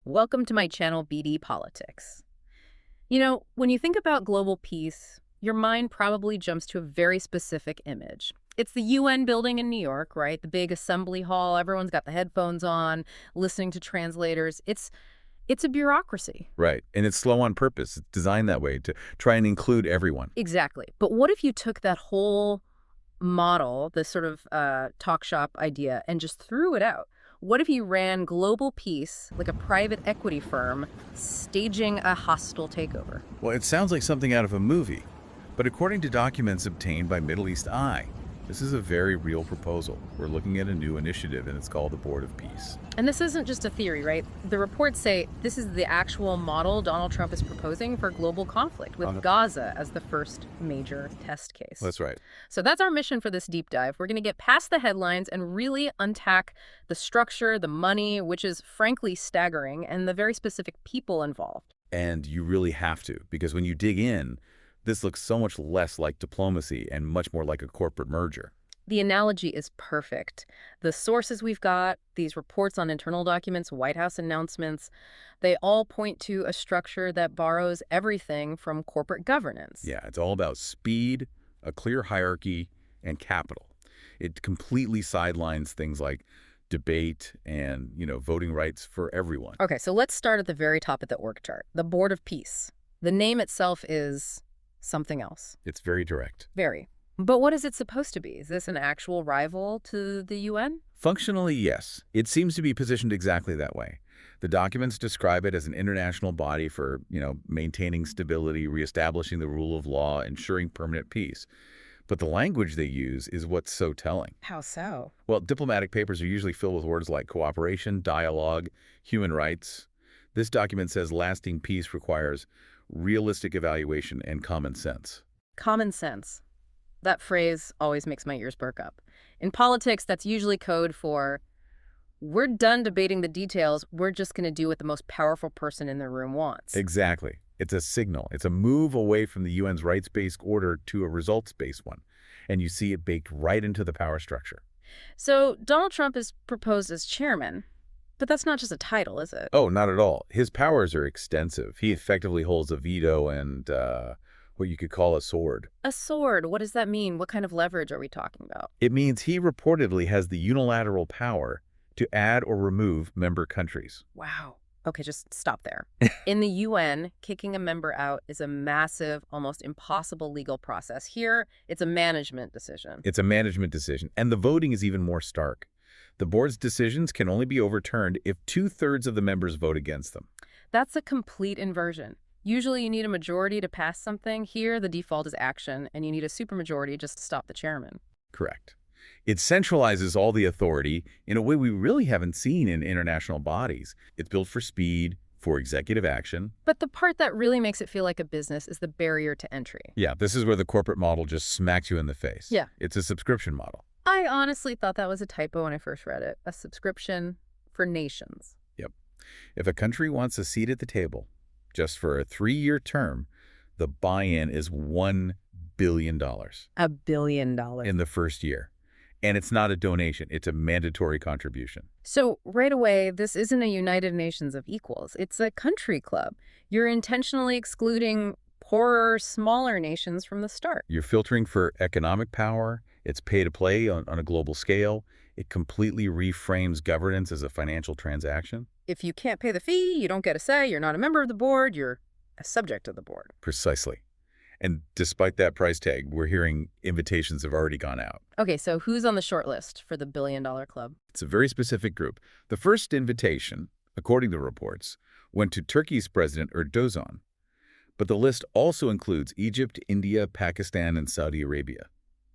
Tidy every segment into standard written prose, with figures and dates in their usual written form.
Welcome to my channel, BD Politics. You know, when you think about global peace, your mind probably jumps to a very specific image. It's the UN building in New York, right? The big assembly hall, everyone's got the headphones on, listening to translators. It's a bureaucracy. Right. And it's slow on purpose. It's designed that way to try and include everyone. Exactly. But what if you took that whole model, this sort of talk shop idea, and just threw it out? What if you ran global peace like a private equity firm staging a hostile takeover? Well, it sounds like something out of a movie. But according to documents obtained by Middle East Eye, this is a very real proposal. We're looking at a new initiative, and it's called the Board of Peace. And this isn't just a theory, right? The reports say this is the actual model Donald Trump is proposing for global conflict, with Gaza as the first major test case. That's right. So that's our mission for this deep dive. We're going to get past the headlines and really untack the structure, the money, which is frankly staggering, and the very specific people involved. And you really have to, because when you dig in, this looks so much less like diplomacy and much more like a corporate merger. The analogy is perfect. The sources we've got, these reports on internal documents, White House announcements, they all point to a structure that borrows everything from corporate governance. Yeah, it's all about speed, a clear hierarchy, and capital. It completely sidelines things like debate and, voting rights for everyone. Okay, so let's start at the very top of the org chart, the Board of Peace. The name itself is something else. It's very direct. Very. But what is it supposed to be? Is this an actual rival to the UN? Functionally, yes. It seems to be positioned exactly that way. The documents describe it as an international body for, maintaining stability, reestablishing the rule of law, ensuring permanent peace. But the language they use is what's so telling. How so? Well, diplomatic papers are usually filled with words like cooperation, dialogue, human rights. This document says lasting peace requires realistic evaluation and common sense. Common sense. That phrase always makes my ears perk up. In politics, that's usually code for, we're done debating the details, we're just going to do what the most powerful person in the room wants. Exactly. It's a signal. It's a move away from the UN's rights-based order to a results-based one. And you see it baked right into the power structure. So Donald Trump is proposed as chairman, but that's not just a title, is it? Oh, not at all. His powers are extensive. He effectively holds a veto and what you could call a sword. A sword? What does that mean? What kind of leverage are we talking about? It means he reportedly has the unilateral power to add or remove member countries. Wow. Okay, just stop there. In the UN, kicking a member out is a massive, almost impossible legal process. Here, it's a management decision. It's a management decision, and the voting is even more stark. The board's decisions can only be overturned if 2/3 of the members vote against them. That's a complete inversion. Usually you need a majority to pass something. Here, the default is action, and you need a supermajority just to stop the chairman. Correct. It centralizes all the authority in a way we really haven't seen in international bodies. It's built for speed, for executive action. But the part that really makes it feel like a business is the barrier to entry. Yeah, this is where the corporate model just smacks you in the face. Yeah. It's a subscription model. I honestly thought that was a typo when I first read it. A subscription for nations. Yep. If a country wants a seat at the table, just for a 3-year term, the buy-in is $1 billion. $1 billion. In the first year. And it's not a donation. It's a mandatory contribution. So right away, this isn't a United Nations of equals. It's a country club. You're intentionally excluding poorer, smaller nations from the start. You're filtering for economic power. It's pay to play on a global scale. It completely reframes governance as a financial transaction. If you can't pay the fee, you don't get a say, you're not a member of the board, you're a subject of the board. Precisely. And despite that price tag, we're hearing invitations have already gone out. Okay, so who's on the short list for the $1 billion club? It's a very specific group. The first invitation, according to reports, went to Turkey's President Erdogan. But the list also includes Egypt, India, Pakistan, and Saudi Arabia.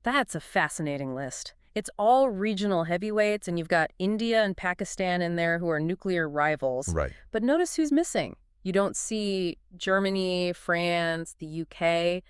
That's a fascinating list. It's all regional heavyweights, and you've got India and Pakistan in there who are nuclear rivals. Right. But notice who's missing. You don't see Germany, France, the UK.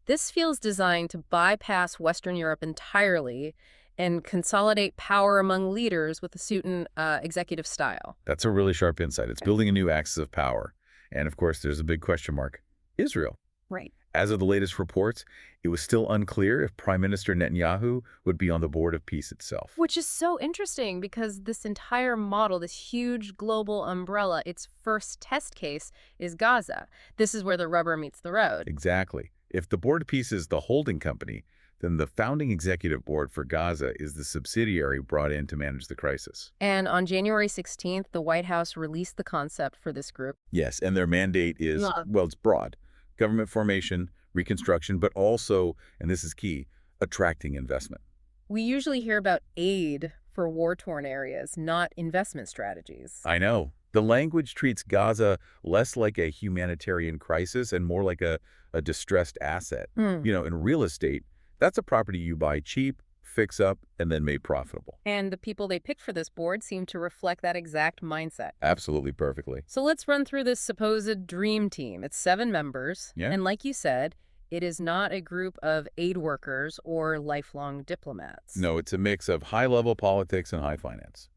This feels designed to bypass Western Europe entirely and consolidate power among leaders with a certain executive style. That's a really sharp insight. It's building a new axis of power. And of course, there's a big question mark. Israel. Right. As of the latest reports, it was still unclear if Prime Minister Netanyahu would be on the Board of Peace itself. Which is so interesting because this entire model, this huge global umbrella, its first test case is Gaza. This is where the rubber meets the road. Exactly. If the Board of Peace is the holding company, then the founding executive board for Gaza is the subsidiary brought in to manage the crisis. And on January 16th, the White House released the concept for this group. Yes, and their mandate is, well, it's broad. Government formation, reconstruction, but also, and this is key, attracting investment. We usually hear about aid for war-torn areas, not investment strategies. I know. The language treats Gaza less like a humanitarian crisis and more like a distressed asset. In real estate, that's a property you buy cheap, fix up, and then make profitable. And the people they picked for this board seem to reflect that exact mindset. Absolutely perfectly. So let's run through this supposed dream team. It's 7 members. Yeah. And like you said, it is not a group of aid workers or lifelong diplomats. No, it's a mix of high-level politics and high finance.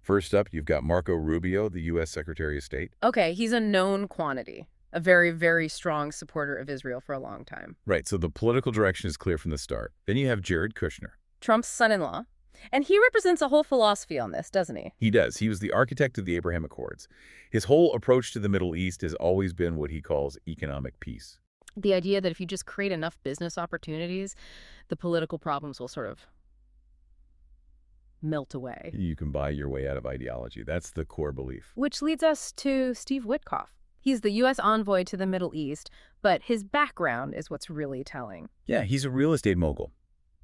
First up, you've got Marco Rubio, the U.S. Secretary of State. Okay, he's a known quantity, a very, very strong supporter of Israel for a long time. Right, so the political direction is clear from the start. Then you have Jared Kushner. Trump's son-in-law. And he represents a whole philosophy on this, doesn't he? He does. He was the architect of the Abraham Accords. His whole approach to the Middle East has always been what he calls economic peace. The idea that if you just create enough business opportunities, the political problems will sort of melt away. You can buy your way out of ideology. That's the core belief. Which leads us to Steve Witkoff. He's the U.S. envoy to the Middle East, but his background is what's really telling. Yeah, he's a real estate mogul,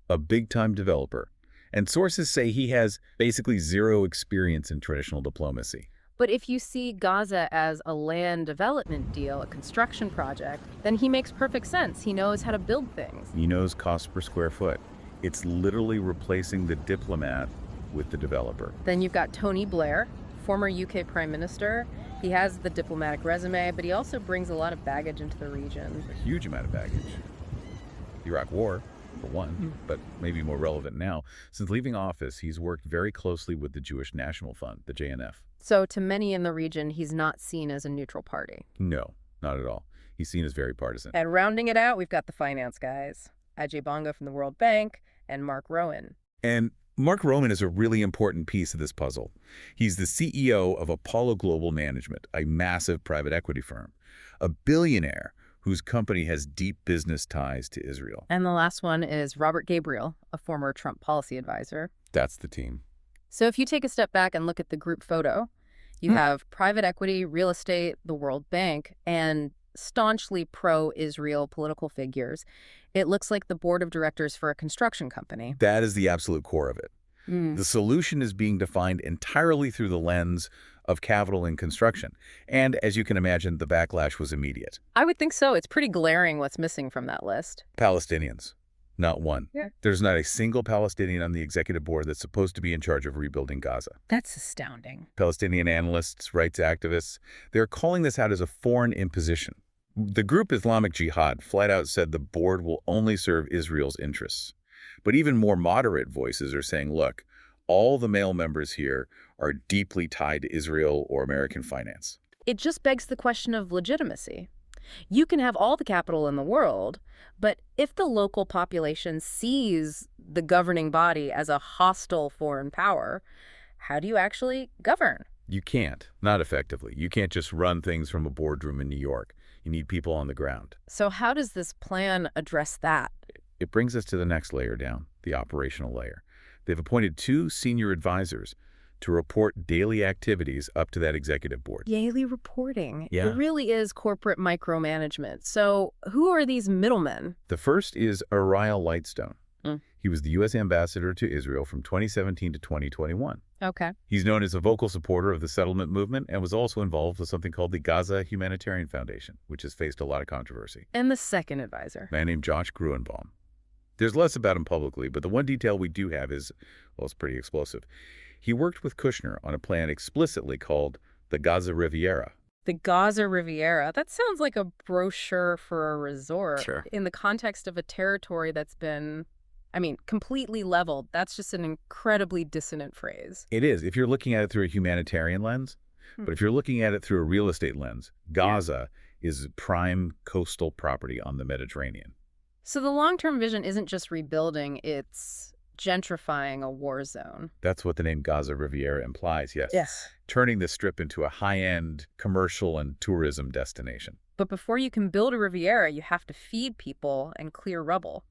a big-time developer. And sources say he has basically zero experience in traditional diplomacy. But if you see Gaza as a land development deal, a construction project, then he makes perfect sense. He knows how to build things. He knows cost per square foot. It's literally replacing the diplomat with the developer. Then you've got Tony Blair, former UK Prime Minister. He has the diplomatic resume, but he also brings a lot of baggage into the region. A huge amount of baggage. The Iraq War, for one, but maybe more relevant now. Since leaving office, he's worked very closely with the Jewish National Fund, the JNF. So to many in the region, he's not seen as a neutral party. No, not at all. He's seen as very partisan. And rounding it out, we've got the finance guys, Ajay Banga from the World Bank and Mark Rowan. And Mark Rowan is a really important piece of this puzzle. He's the CEO of Apollo Global Management, a massive private equity firm, a billionaire whose company has deep business ties to Israel. And the last one is Robert Gabriel, a former Trump policy advisor. That's the team. So if you take a step back and look at the group photo, you have private equity, real estate, the World Bank, and staunchly pro-Israel political figures. It looks like the board of directors for a construction company. That is the absolute core of it. The solution is being defined entirely through the lens of capital and construction. And as you can imagine, the backlash was immediate. I would think so. It's pretty glaring what's missing from that list. Palestinians. Not one. Yeah. There's not a single Palestinian on the executive board that's supposed to be in charge of rebuilding Gaza. That's astounding. Palestinian analysts, rights activists, they're calling this out as a foreign imposition. The group Islamic Jihad flat out said the board will only serve Israel's interests. But even more moderate voices are saying, look, all the male members here are deeply tied to Israel or American finance. It just begs the question of legitimacy. You can have all the capital in the world, but if the local population sees the governing body as a hostile foreign power, how do you actually govern? You can't, not effectively. You can't just run things from a boardroom in New York. You need people on the ground. So how does this plan address that? It brings us to the next layer down, the operational layer. They've appointed 2 senior advisors to report daily activities up to that executive board. Daily reporting. Yeah. It really is corporate micromanagement. So who are these middlemen? The first is Ariel Lightstone. He was the U.S. ambassador to Israel from 2017 to 2021. Okay. He's known as a vocal supporter of the settlement movement and was also involved with something called the Gaza Humanitarian Foundation, which has faced a lot of controversy. And the second advisor? A man named Josh Gruenbaum. There's less about him publicly, but the one detail we do have is, well, it's pretty explosive. He worked with Kushner on a plan explicitly called the Gaza Riviera. The Gaza Riviera. That sounds like a brochure for a resort. Sure. In the context of a territory that's been, completely leveled. That's just an incredibly dissonant phrase. It is, if you're looking at it through a humanitarian lens. But if you're looking at it through a real estate lens, Gaza is prime coastal property on the Mediterranean. So the long-term vision isn't just rebuilding, it's gentrifying a war zone. That's what the name Gaza Riviera implies, yes. Yes. Turning the strip into a high-end commercial and tourism destination. But before you can build a Riviera, you have to feed people and clear rubble.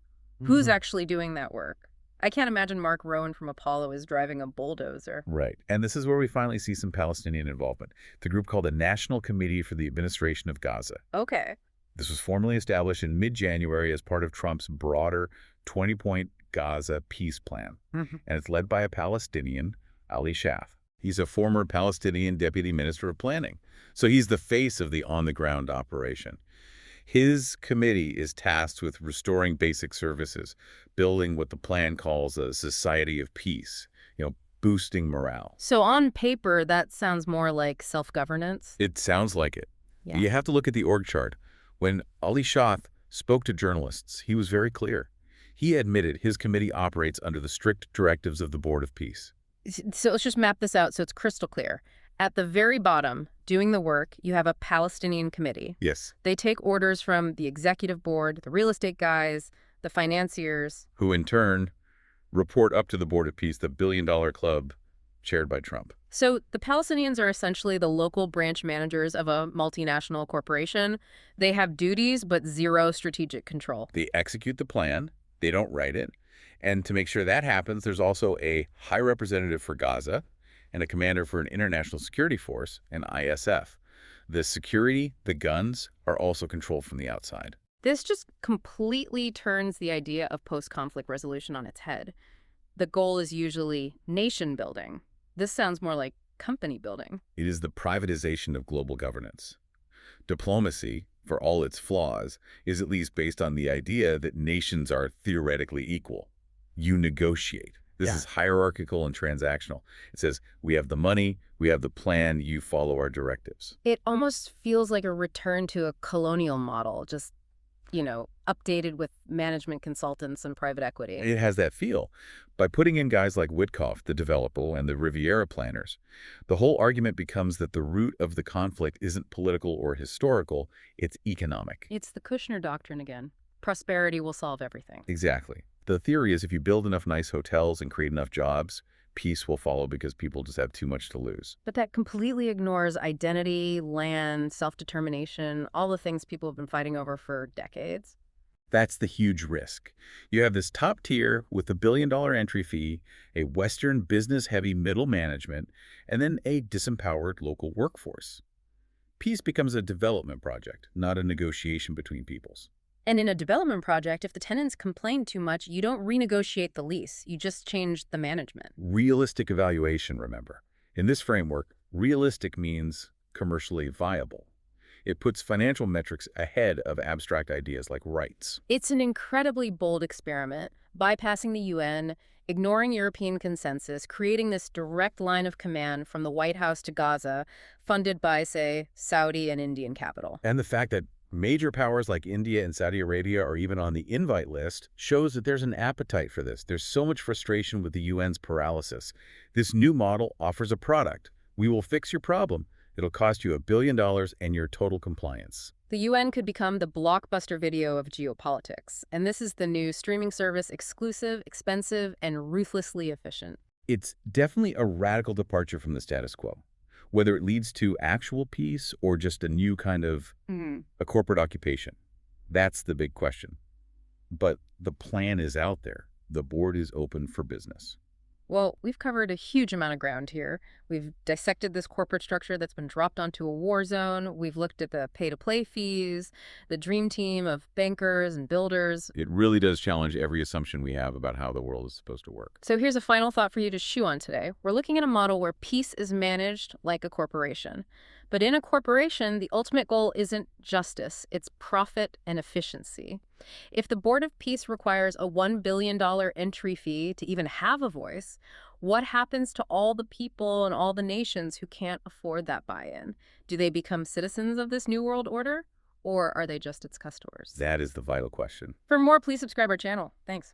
Who's actually doing that work? I can't imagine Mark Rowan from Apollo is driving a bulldozer. Right. And this is where we finally see some Palestinian involvement. The group called the National Committee for the Administration of Gaza. Okay. This was formally established in mid-January as part of Trump's broader 20-point Gaza peace plan. And it's led by a Palestinian, Ali Shaf. He's a former Palestinian deputy minister of planning. So he's the face of the on-the-ground operation. His committee is tasked with restoring basic services, building what the plan calls a society of peace, boosting morale. So on paper, that sounds more like self-governance. It sounds like it. Yeah. You have to look at the org chart. When Ali Shah spoke to journalists, he was very clear. He admitted his committee operates under the strict directives of the Board of Peace. So let's just map this out so it's crystal clear. At the very bottom, doing the work, you have a Palestinian committee. Yes. They take orders from the executive board, the real estate guys, the financiers. Who in turn report up to the Board of Peace, the billion-dollar club chaired by Trump. So the Palestinians are essentially the local branch managers of a multinational corporation. They have duties, but zero strategic control. They execute the plan. They don't write it. And to make sure that happens, there's also a high representative for Gaza and a commander for an international security force, an ISF. The security, the guns, are also controlled from the outside. This just completely turns the idea of post-conflict resolution on its head. The goal is usually nation building. This sounds more like company building. It is the privatization of global governance. Diplomacy, for all its flaws, is at least based on the idea that nations are theoretically equal. You negotiate. This is hierarchical and transactional. It says, we have the money, we have the plan, you follow our directives. It almost feels like a return to a colonial model, just, updated with management consultants and private equity. It has that feel. By putting in guys like Witkoff, the developer, and the Riviera planners, the whole argument becomes that the root of the conflict isn't political or historical, it's economic. It's the Kushner doctrine again. Prosperity will solve everything. Exactly. The theory is if you build enough nice hotels and create enough jobs, peace will follow because people just have too much to lose. But that completely ignores identity, land, self-determination, all the things people have been fighting over for decades. That's the huge risk. You have this top tier with a billion-dollar entry fee, a Western business-heavy middle management, and then a disempowered local workforce. Peace becomes a development project, not a negotiation between peoples. And in a development project, if the tenants complain too much, you don't renegotiate the lease. You just change the management. Realistic evaluation, remember. In this framework, realistic means commercially viable. It puts financial metrics ahead of abstract ideas like rights. It's an incredibly bold experiment, bypassing the UN, ignoring European consensus, creating this direct line of command from the White House to Gaza, funded by, say, Saudi and Indian capital. And the fact that major powers like India and Saudi Arabia are even on the invite list shows that there's an appetite for this. There's so much frustration with the UN's paralysis. This new model offers a product. We will fix your problem. It'll cost you $1 billion and your total compliance. The UN could become the blockbuster video of geopolitics, and this is the new streaming service, exclusive, expensive, and ruthlessly efficient. It's definitely a radical departure from the status quo. Whether it leads to actual peace or just a new kind of a corporate occupation. That's the big question. But the plan is out there. The board is open for business. Well, we've covered a huge amount of ground here. We've dissected this corporate structure that's been dropped onto a war zone. We've looked at the pay-to-play fees, the dream team of bankers and builders. It really does challenge every assumption we have about how the world is supposed to work. So here's a final thought for you to chew on today. We're looking at a model where peace is managed like a corporation. But in a corporation, the ultimate goal isn't justice, it's profit and efficiency. If the Board of Peace requires a $1 billion entry fee to even have a voice, what happens to all the people and all the nations who can't afford that buy-in? Do they become citizens of this new world order, or are they just its customers? That is the vital question. For more, please subscribe our channel. Thanks.